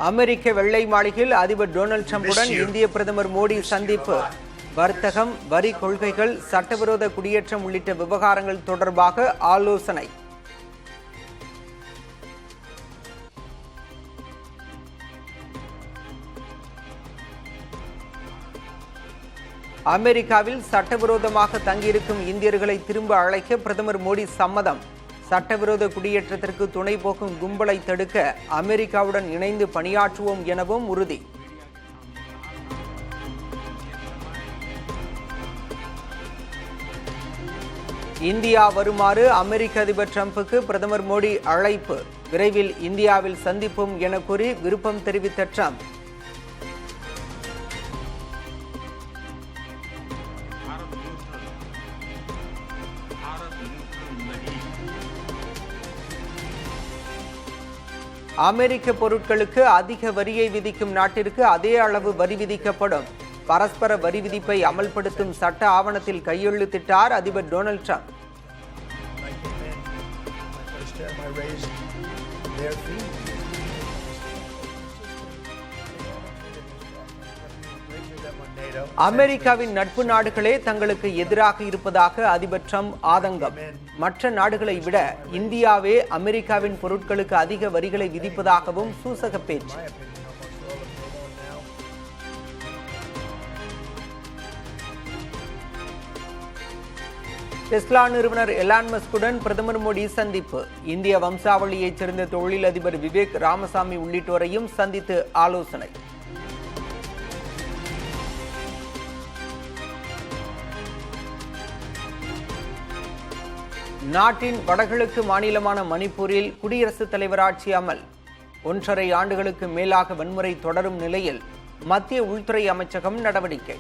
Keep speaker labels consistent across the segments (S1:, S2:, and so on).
S1: அமெரிக்க வெள்ளை மாளிகையில் அதிபர் டொனால்டு டிரம்புடன் இந்திய பிரதமர் மோடி சந்திப்பு. வர்த்தகம், வரி கொள்கைகள், சட்டவிரோத குடியேற்றம் உள்ளிட்ட விவகாரங்கள் தொடர்பாக ஆலோசனை. அமெரிக்காவில் சட்டவிரோதமாக தங்கியிருக்கும் இந்தியர்களை திரும்ப அழைக்க பிரதமர் மோடி சம்மதம். சட்டவிரோத குடியேற்றத்திற்கு துணை போக்கும் கும்பலை தடுக்க அமெரிக்காவுடன் இணைந்து பணியாற்றுவோம் எனவும் உறுதி. இந்தியா வருமாறு அமெரிக்க அதிபர் டிரம்புக்கு பிரதமர் மோடி அழைப்பு. விரைவில் இந்தியாவில் சந்திப்போம் என கூறி விருப்பம் தெரிவித்த டிரம்ப். அமெரிக்க பொருட்களுக்கு அதிக வரியை விதிக்கும் நாட்டிற்கு அதே அளவு வரி விதிக்கப்படும். பரஸ்பர வரி விதிப்பை அமல்படுத்தும் சட்ட ஆவணத்தில் கையெழுத்திட்டார் அதிபர் டொனால்டு டிரம்ப். அமெரிக்காவின் நட்பு நாடுகளே தங்களுக்கு எதிராக இருப்பதாக அதிபர் டிரம்ப் ஆதங்கம். மற்ற நாடுகளை விட இந்தியாவே அமெரிக்காவின் பொருட்களுக்கு அதிக வரிகளை விதிப்பதாகவும் சூசக பேச்சு. டெஸ்லா நிறுவனர் எலான் மஸ்குடன் பிரதமர் மோடி சந்திப்பு. இந்திய வம்சாவளியைச் சேர்ந்த தொழிலதிபர் விவேக் ராமசாமி உள்ளிட்டோரையும் சந்தித்து ஆலோசனை. நாட்டின் வடகிழக்கு மாநிலமான மணிப்பூரில் குடியரசுத் தலைவர் ஆட்சி அமல். 1.5 ஆண்டுகளுக்கு மேலாக வன்முறை தொடரும் நிலையில் மத்திய உள்துறை அமைச்சகம் நடவடிக்கை.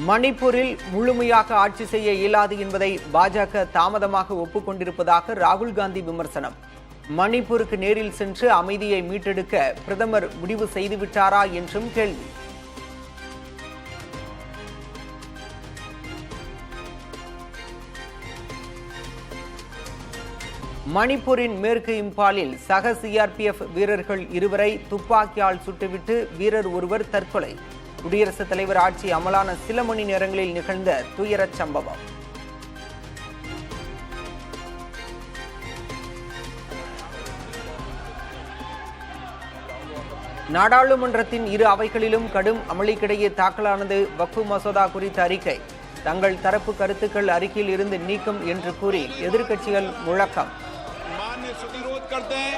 S1: மணிப்பூரில் முழுமையாக ஆட்சி செய்ய இயலாது என்பதை பாஜக தாமதமாக ஒப்புக்கொண்டிருப்பதாக ராகுல் காந்தி விமர்சனம். மணிப்பூருக்கு நேரில் சென்று அமைதியை மீட்டெடுக்க பிரதமர் முடிவு செய்துவிட்டாரா என்றும் கேள்வி. மணிப்பூரின் மேற்கு இம்பாலில் சக சிஆர்பிஎஃப் வீரர்கள் 2 துப்பாக்கியால் சுட்டுவிட்டு வீரர் ஒருவர் தற்கொலை. குடியரசுத் தலைவர் ஆட்சி அமலான சில மணி நேரங்களில் நிகழ்ந்த துயரச் சம்பவம். நாடாளுமன்றத்தின் 2 அவைகளிலும் கடும் அமளிக்கிடையே தாக்கலானது வக்ஃப் மசோதா குறித்த அறிக்கை. தங்கள் தரப்பு கருத்துக்கள் அறிக்கையில் இருந்து நீக்கம் என்று கூறி எதிர்க்கட்சிகள் முழக்கம்.
S2: विरोध करते हैं,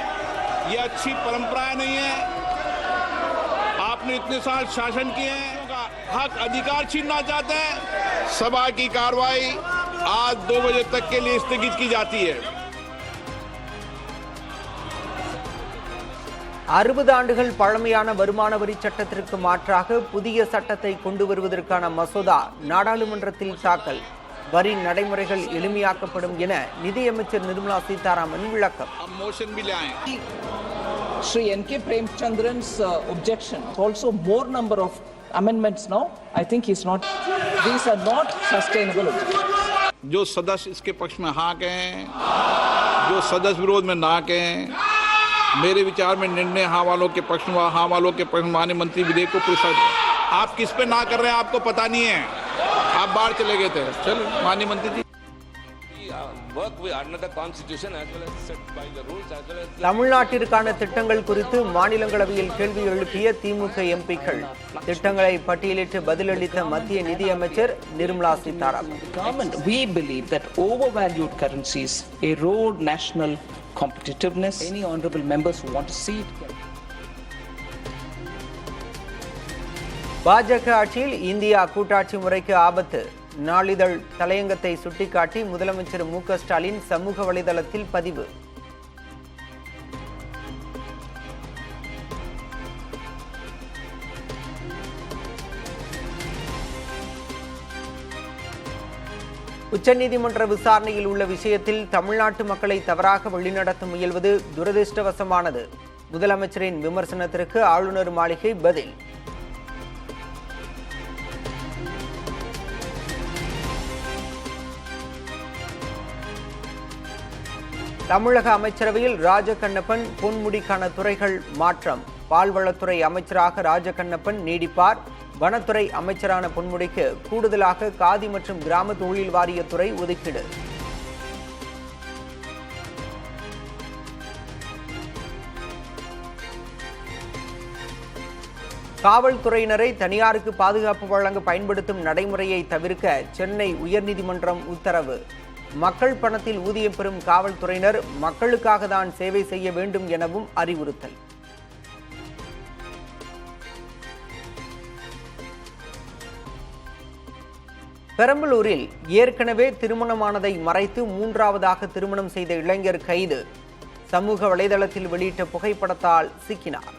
S2: ये अच्छी परंपराएं नहीं है। आपने इतने साल शासन किए हैं, हक अधिकार छीनना चाहते हैं। सभा की कार्रवाई आज 2 बजे तक के लिए स्थगित की जाती है।
S1: 60 ஆண்டுகள் பழமையான வருமான வரி சட்டத்திற்கு மாற்றாக புதிய சட்டத்தை கொண்டு வருவதற்கான மசோதா நாடாளுமன்றத்தில் தாக்கல். வரி நடைமுறைகள் எளிமையாக்கப்படும் என நிதியமைச்சர் நிர்மலா சீதாராமன் விளக்கம்.
S3: Shri N.K. Premchandran's objection, also more number of amendments now, I think these are not sustainable objections.
S2: जो सदस्य इसके पक्ष में हाँ कहें, जो सदस्य विरोध में ना कहें, मेरे विचार में निर्णय हाँ वालों के पक्ष में, हाँ वालों के पक्ष में माननीय मंत्री विधेयक को पुरस्कार। आप किस पे ना कर रहे हैं आपको पता नहीं है, आप बाहर चले गए थे। चलो माननीय मंत्री जी,
S1: தமிழ்நாட்டிற்கான திட்டங்கள் குறித்து மாநிலங்களவையில் கேள்வி எழுப்பிய திமுக எம்பிக்கள். திட்டங்களை பட்டியலிட்டு பதிலளித்த மத்திய நிதியமைச்சர் Nirmala Sitharaman.
S3: We believe that overvalued currencies erode national competitiveness. Any honorable members who want to see it.
S1: பாஜக ஆட்சியில் இந்தியா கூட்டாட்சி முறைக்கு ஆபத்து. நாளிதழ் தலையங்கத்தை சுட்டிக்காட்டி முதலமைச்சர் மு.க. ஸ்டாலின் சமூக வலைதளத்தில் பதிவு. உச்சநீதிமன்ற விசாரணையில் உள்ள விஷயத்தில் தமிழ்நாட்டு மக்களை தவறாக வழிநடத்த முயல்வது துரதிருஷ்டவசமானது. முதலமைச்சரின் விமர்சனத்திற்கு ஆளுநர் மாளிகை பதில். தமிழக அமைச்சரவையில் ராஜகண்ணப்பன் பொன்முடிக்கான துறைகள் மாற்றம். பால்வளத்துறை அமைச்சராக ராஜகண்ணப்பன் நீடிப்பார். வனத்துறை அமைச்சரான பொன்முடிக்கு கூடுதலாக காதி மற்றும் கிராம தொழில் வாரியத்துறை ஒதுக்கீடு. காவல்துறையினரை தனியாருக்கு பாதுகாப்பு வழங்க பயன்படுத்தும் நடைமுறையை தவிர்க்க சென்னை உயர்நீதிமன்றம் உத்தரவு. மக்கள் பணத்தில் ஊதியம் பெறும் காவல்துறையினர் மக்களுக்காக தான் சேவை செய்ய வேண்டும் எனவும் அறிவுறுத்தல். பெரம்பலூரில் ஏற்கனவே திருமணமானதை மறைத்து மூன்றாவதாக திருமணம் செய்த இளைஞர் கைது. சமூக வலைதளத்தில் வெளியிட்ட புகைப்படத்தால் சிக்கினார்.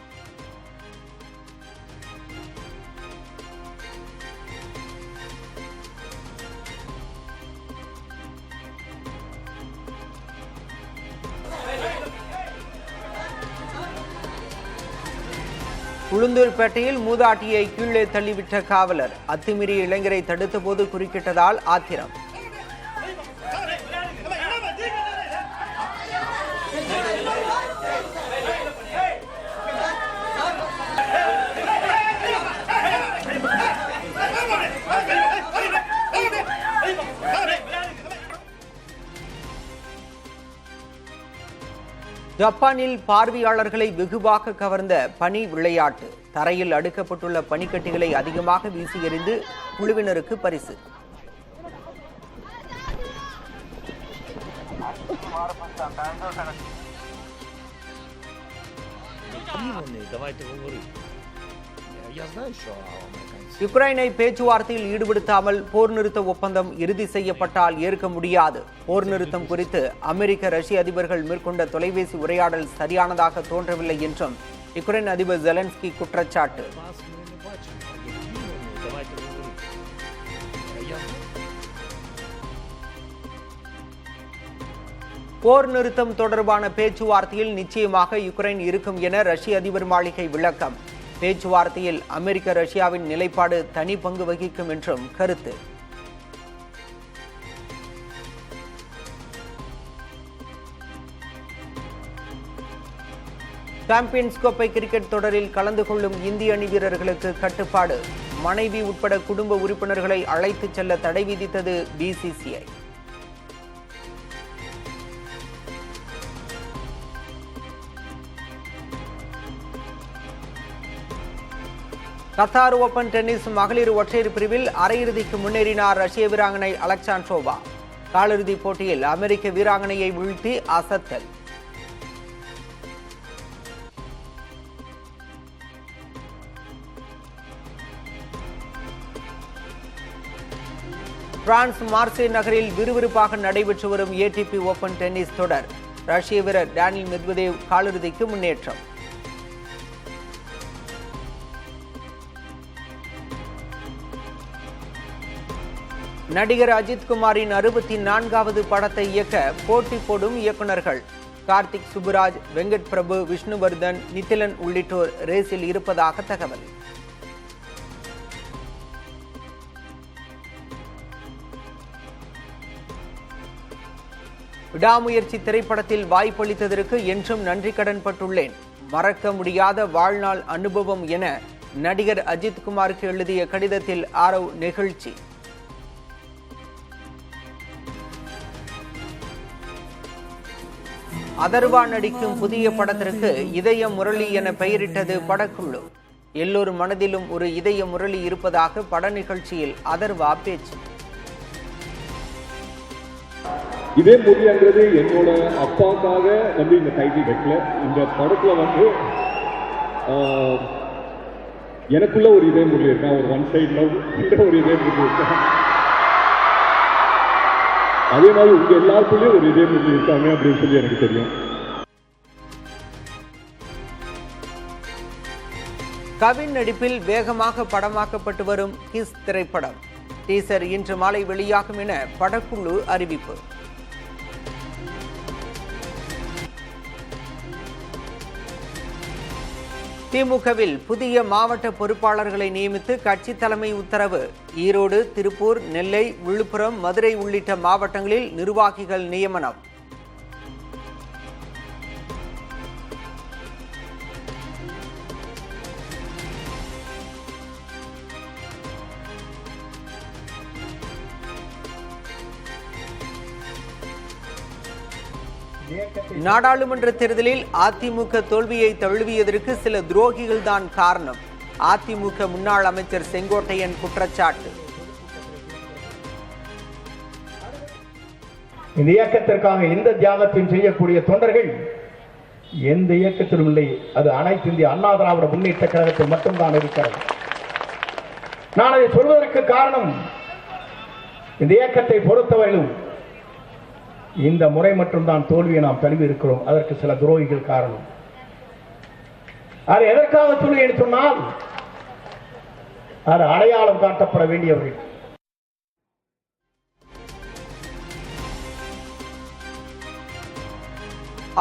S1: உளுந்தூர்பேட்டையில் மூதாட்டியை கீழே தள்ளிவிட்ட காவலர். அத்துமீறிய இளைஞரை தடுத்தபோது குறுக்கிட்டதால் ஆத்திரம். ஜப்பானில் பார்வையாளர்களை வெகுவாக கவர்ந்த பனி விளையாட்டு. தரையில் அடுக்கப்பட்டுள்ள பனிக்கட்டிகளை அதிகமாக வீசி எறிந்து குழுவினருக்கு பரிசு. யுக்ரைனை பேச்சுவார்த்தையில் ஈடுபடுத்தாமல் போர் நிறுத்த ஒப்பந்தம் இறுதி செய்யப்பட்டால் ஏற்க முடியாது. போர் நிறுத்தம் குறித்து அமெரிக்க ரஷ்ய அதிபர்கள் மேற்கொண்ட தொலைபேசி உரையாடல் சரியானதாக தோன்றவில்லை என்றும் யுக்ரைன் அதிபர் ஜெலன்ஸ்கி குற்றச்சாட்டு. போர் நிறுத்தம் தொடர்பான பேச்சுவார்த்தையில் நிச்சயமாக யுக்ரைன் இருக்கும் என ரஷ்ய அதிபர் மாளிகை விளக்கம். பேச்சுவார்த்தையில் அமெரிக்க ரஷ்யாவின் நிலைப்பாடு தனி பங்கு வகிக்கும் என்றும் கருத்து. சாம்பியன்ஸ் கோப்பை கிரிக்கெட் தொடரில் கலந்து கொள்ளும் இந்திய அணி வீரர்களுக்கு கட்டுப்பாடு. மனைவி உட்பட குடும்ப உறுப்பினர்களை அழைத்துச் செல்ல தடை விதித்தது BCCI. கத்தார் ஓபன் டென்னிஸ் மகளிர் ஒற்றையர் பிரிவில் அரையிறுதிக்கு முன்னேறினார் ரஷ்ய வீராங்கனை அலெக்சாண்ட்ரோவா. காலிறுதிப் போட்டியில் அமெரிக்க வீராங்கனையை வீழ்த்தி அசத்தல். பிரான்ஸ் மார்சே நகரில் விறுவிறுப்பாக நடைபெற்று வரும் ATP ஓபன் டென்னிஸ் தொடர். ரஷ்ய வீரர் டேனில் மெத்வதேவ் காலிறுதிக்கு முன்னேற்றம். நடிகர் அஜித்குமாரின் 64வது படத்தை இயக்க போட்டி போடும் இயக்குநர்கள். கார்த்திக் சுப்புராஜ், வெங்கட் பிரபு, விஷ்ணுவர்தன், நித்திலன் உள்ளிட்டோர் ரேஸில் இருப்பதாக தகவல். விடாமுயற்சி திரைப்படத்தில் வாய்ப்பளித்ததற்கு என்றும் நன்றி கடன் பட்டுள்ளேன். மறக்க முடியாத வாழ்நாள் அனுபவம் என நடிகர் அஜித்குமாருக்கு எழுதிய கடிதத்தில் ஆரவ் நெகிழ்ச்சி. அதர்வா நடிக்கும் புதிய படத்திற்கு இதய முரளி என பெயரிட்டது படக்குழு. எல்லோரும் மனதிலும் ஒரு இதய முரளி இருப்பதாக பட நிகழ்ச்சியில் அதர்வா பேச்சு.
S4: இதே முரளிங்கிறது என்னோட அப்பாவுக்காக இந்த டைட்டில் வைக்கல. இந்த படத்துல எனக்குள்ள ஒரு இதே முரளி இருக்கா, ஒரு ஒன் சைட் லவ் ஒரு இதே முரளி இருக்கா. அதே மாதிரி உங்க எல்லாருக்குள்ளயும் ஒரு இதே முரளி இருக்காங்க அப்படின்னு சொல்லி எனக்கு தெரியும்.
S1: கவின் நடிப்பில் வேகமாக படமாக்கப்பட்டு வரும் கிஸ் திரைப்படம் டீசர் இன்று மாலை வெளியாகும் என படக்குழு அறிவிப்பு. திமுகவில் புதிய மாவட்ட பொறுப்பாளர்களை நியமித்து கட்சி தலைமை உத்தரவு. ஈரோடு, திருப்பூர், நெல்லை, விழுப்புரம், மதுரை உள்ளிட்ட மாவட்டங்களில் நிர்வாகிகள் நியமனம். நாடாளுமன்ற தேர்தலில் அதிமுக தோல்வியை தழுவியதற்கு சில துரோகிகள் தான் காரணம். அதிமுக முன்னாள் அமைச்சர் செங்கோட்டையன் குற்றச்சாட்டு.
S5: இந்த இயக்கத்திற்காக எந்த தியாகத்தையும் செய்யக்கூடிய தொண்டர்கள் எந்த இயக்கத்திலும் இல்லை. அது அனைத்து இந்திய அண்ணா திராவிட முன்னேற்ற கழகத்தில் மட்டும்தான் இருக்கிறது. நான் அதை சொல்வதற்கு காரணம், இந்த இயக்கத்தை பொறுத்தவரையிலும் இந்த முறை மட்டும்தான் தோல்வியை நாம் தழுவி இருக்கிறோம். அதற்கு சில துரோகிகள் காரணம். அது எதற்காக சொல்லி என்று சொன்னால், அது அடையாளம் காட்டப்பட வேண்டியவர்கள்.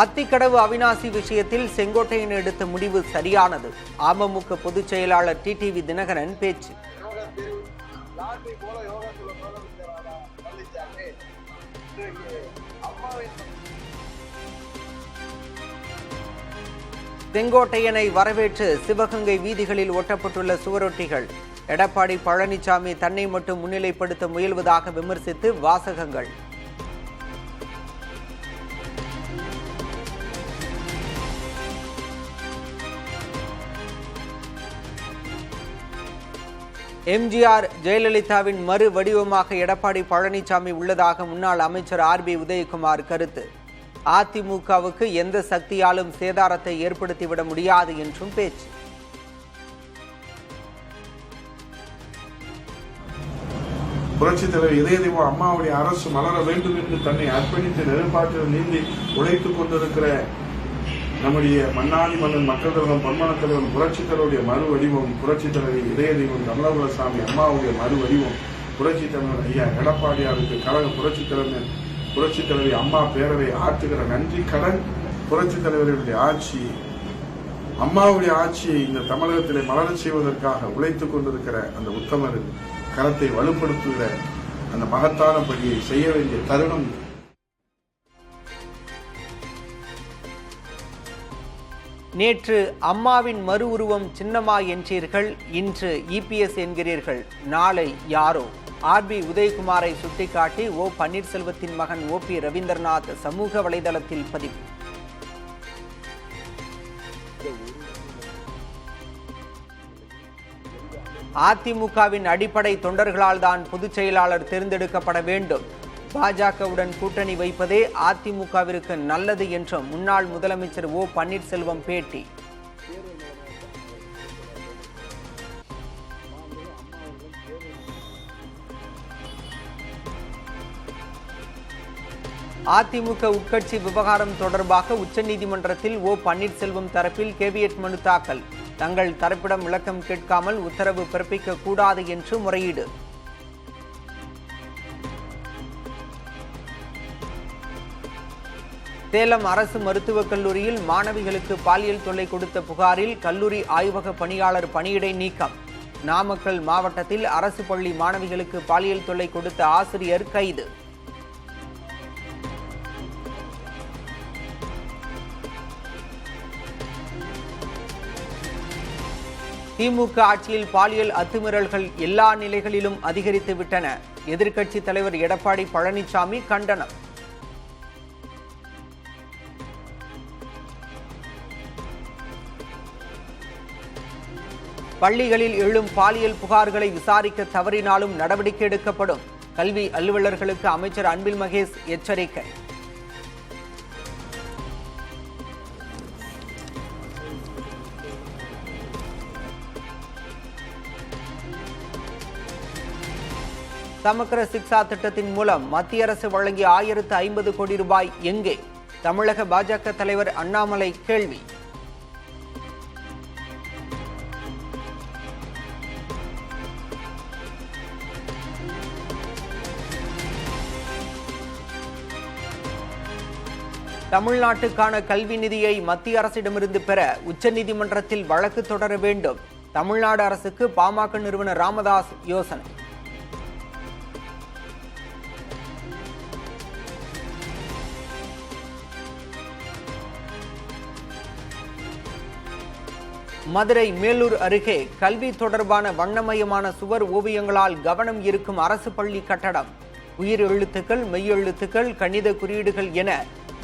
S1: அத்திக்கடவு அவிநாசி விஷயத்தில் செங்கோட்டையன் எடுத்த முடிவு சரியானது. அமமுக பொதுச் செயலாளர் டிடிவி தினகரன் பேச்சு. செங்கோட்டையனை வரவேற்று சிவகங்கை வீதிகளில் ஒட்டப்பட்டுள்ள சுவரொட்டிகள். எடப்பாடி பழனிசாமி தன்னை மட்டும் முன்னிலைப்படுத்த முயல்வதாக விமர்சித்து வாசகங்கள். எம்ஜிஆர் ஜெயலலிதாவின் மறு வடிவமாக எடப்பாடி பழனிசாமி உள்ளதாக முன்னாள் அமைச்சர் ஆர்பி உதயகுமார் கருத்து. அதிமுகவுக்கு எந்த சக்தியாலும் சேதாரத்தை ஏற்படுத்திவிட முடியாது என்றும் பேச்சு.
S6: புரட்சித் தலைவர் இதய தெய்வம் அம்மாவுடைய அரசு மலர வேண்டும் என்று தன்னை அர்ப்பணித்து நெருப்பாற்றில் நீந்தி உழைத்துக் கொண்டிருக்கிற நம்முடைய மன்னாடி மன்னன் மக்கள் தலைவரும் பொன்மனத் தலைவரும் புரட்சித் தலைவருடைய மறு வடிவம், புரட்சித் தலைவர் இதய தெய்வம் கமலபுரசாமி அம்மாவுடைய மறு வடிவம், புரட்சித் தலைவர் ஐயா எடப்பாடியாருக்கு கழக புரட்சித் தலைவி அம்மா பேரவை ஆற்றுகிற நன்றி கடன். புரட்சித் தலைவர்களுடைய ஆட்சி, அம்மாவுடைய ஆட்சியை இந்த தமிழகத்திலே மலரச் செய்வதற்காக உழைத்துக் கொண்டிருக்கிற அந்த உத்தமர் கரத்தை வலுப்படுத்துகிற அந்த மகத்தான பணியை செய்ய வேண்டிய தருணம்.
S1: நேற்று அம்மாவின் மறு உருவம் சின்னமா என்றீர்கள், இன்று இபிஎஸ் என்கிறீர்கள், நாளை யாரோ. ஆர்பி உதயகுமாரை சுட்டிக்காட்டி ஓ பன்னீர்செல்வத்தின் மகன் ஓபி ரவீந்திரநாத் சமூக வலைதளத்தில் பதிவு. அதிமுகவின் அடிப்படை தொண்டர்களால் தான் பொதுச் செயலாளர் தேர்ந்தெடுக்கப்பட வேண்டும். பாஜகவுடன் கூட்டணி வைப்பதே அதிமுகவிற்கு நல்லது என்றும் முன்னாள் முதலமைச்சர் ஓ பன்னீர்செல்வம் பேட்டி. அதிமுக உட்கட்சி விவகாரம் தொடர்பாக உச்சநீதிமன்றத்தில் ஓ பன்னீர்செல்வம் தரப்பில் கேவியட் மனு தாக்கல். தங்கள் தரப்பிடம் விளக்கம் கேட்காமல் உத்தரவு பிறப்பிக்க கூடாது என்று முறையீடு. சேலம் அரசு மருத்துவக் கல்லூரியில் மாணவிகளுக்கு பாலியல் தொல்லை கொடுத்த புகாரில் கல்லூரி ஆய்வக பணியாளர் பணியிடை நீக்கம். நாமக்கல் மாவட்டத்தில் அரசு பள்ளி மாணவிகளுக்கு பாலியல் தொல்லை கொடுத்த ஆசிரியர் கைது. திமுக ஆட்சியில் பாலியல் அத்துமீறல்கள் எல்லா நிலைகளிலும் அதிகரித்து விட்டன. எதிர்க்கட்சித் தலைவர் எடப்பாடி பழனிசாமி கண்டனம். பள்ளிகளில் எழும் பாலியல் புகார்களை விசாரிக்க தவறினாலும் நடவடிக்கை எடுக்கப்படும். கல்வி அலுவலர்களுக்கு அமைச்சர் அன்பில் மகேஷ் எச்சரிக்கை. சமக்கர சிக்ஷா திட்டத்தின் மூலம் மத்திய அரசு வழங்கிய 1050 கோடி ரூபாய் எங்கே? தமிழக பாஜக தலைவர் அண்ணாமலை கேள்வி. தமிழ்நாட்டுக்கான கல்வி நிதியை மத்திய அரசிடமிருந்து பெற உச்சநீதிமன்றத்தில் வழக்கு தொடர வேண்டும். தமிழ்நாடு அரசுக்கு பாமக நிறுவனர் ராமதாஸ் யோசனை. மதுரை மேலூர் அருகே கல்வி தொடர்பான வண்ணமயமான சுவர் ஓவியங்களால் கவனம் ஈர்க்கும் அரசு பள்ளி கட்டடம். உயிர் எழுத்துக்கள், மெய்யெழுத்துக்கள், கணித குறியீடுகள் என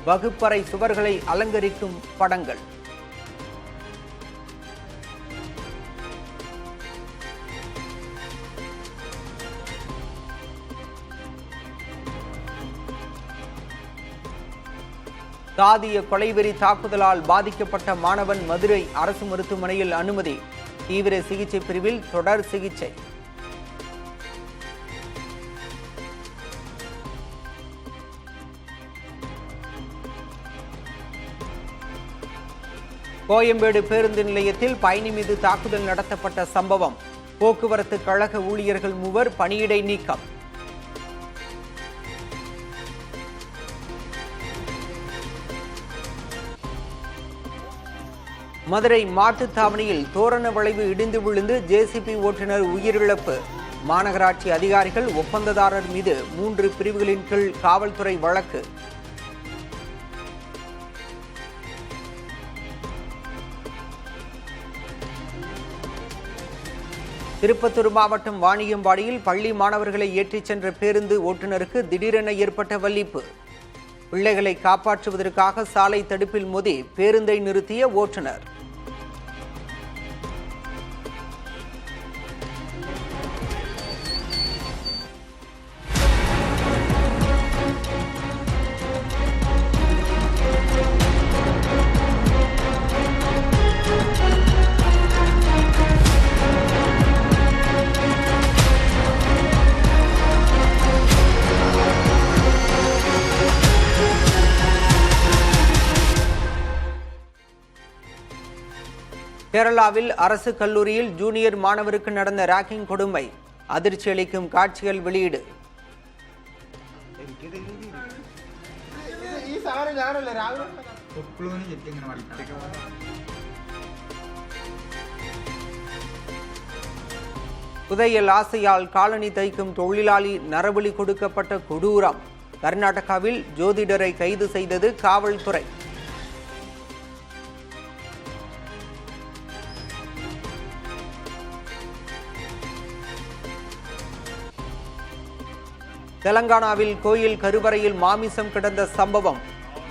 S1: வகுப்பறை சுவர்களை அலங்கரிக்கும் படங்கள். சாதிய கொலைவெறி தாக்குதலால் பாதிக்கப்பட்ட மாணவன் மதுரை அரசு மருத்துவமனையில் அனுமதி. தீவிர சிகிச்சை பிரிவில் தொடர் சிகிச்சை. கோயம்பேடு பேருந்து நிலையத்தில் பயணி மீது தாக்குதல் நடத்தப்பட்ட சம்பவம். போக்குவரத்து கழக ஊழியர்கள் 3 பணியிடை நீக்கம். மதுரை மாட்டுத்தாவணியில் தோரண வளைவு இடிந்து விழுந்து ஜேசிபி ஓட்டுநர் உயிரிழப்பு. மாநகராட்சி அதிகாரிகள் ஒப்பந்ததாரர் மீது 3 பிரிவுகளின் கீழ் காவல்துறை வழக்கு. திருப்பத்தூர் மாவட்டம் வாணியம்பாடியில் பள்ளி மாணவர்களை ஏற்றிச் சென்ற பேருந்து ஓட்டுநருக்கு திடீரென ஏற்பட்ட வலிப்பு. பிள்ளைகளை காப்பாற்றுவதற்காக சாலை தடுப்பில் மோதி பேருந்தை நிறுத்திய ஓட்டுநர். கேரளாவில் அரசு கல்லூரியில் ஜூனியர் மாணவருக்கு நடந்த ராக்கிங் கொடுமை. அதிர்ச்சி அளிக்கும் காட்சிகள் வெளியீடு. புதையல் ஆசையால் காலணி தைக்கும் தொழிலாளி நரபலி கொடுக்கப்பட்ட கொடூரம். கர்நாடகாவில் ஜோதிடரை கைது செய்தது காவல்துறை. தெலங்கானாவில் கோயில் கருவறையில் மாமிசம் கிடந்த சம்பவம்.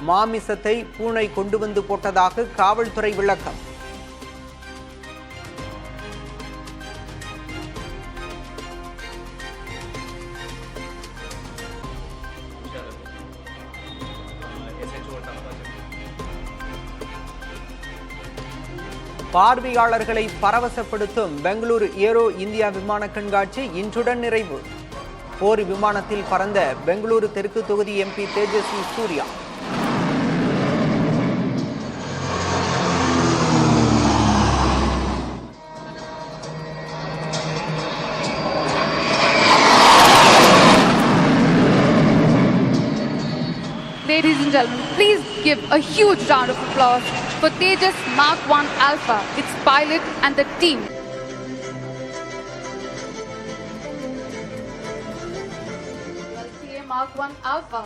S1: மாமிசத்தை பூனை கொண்டு வந்து போட்டதாக காவல்துறை விளக்கம். பார்வையாளர்களை பரவசப்படுத்தும் பெங்களூரு ஏரோ இந்தியா விமான கண்காட்சி இன்றுடன் நிறைவு. போர் விமானத்தில் பறந்த பெங்களூரு தெற்கு தொகுதி MP Tejasvi Surya.
S7: Ladies and gentlemen, please give a huge round of applause for Tejas Mark 1 Alpha, its pilot and the team. Mark 1 Alpha.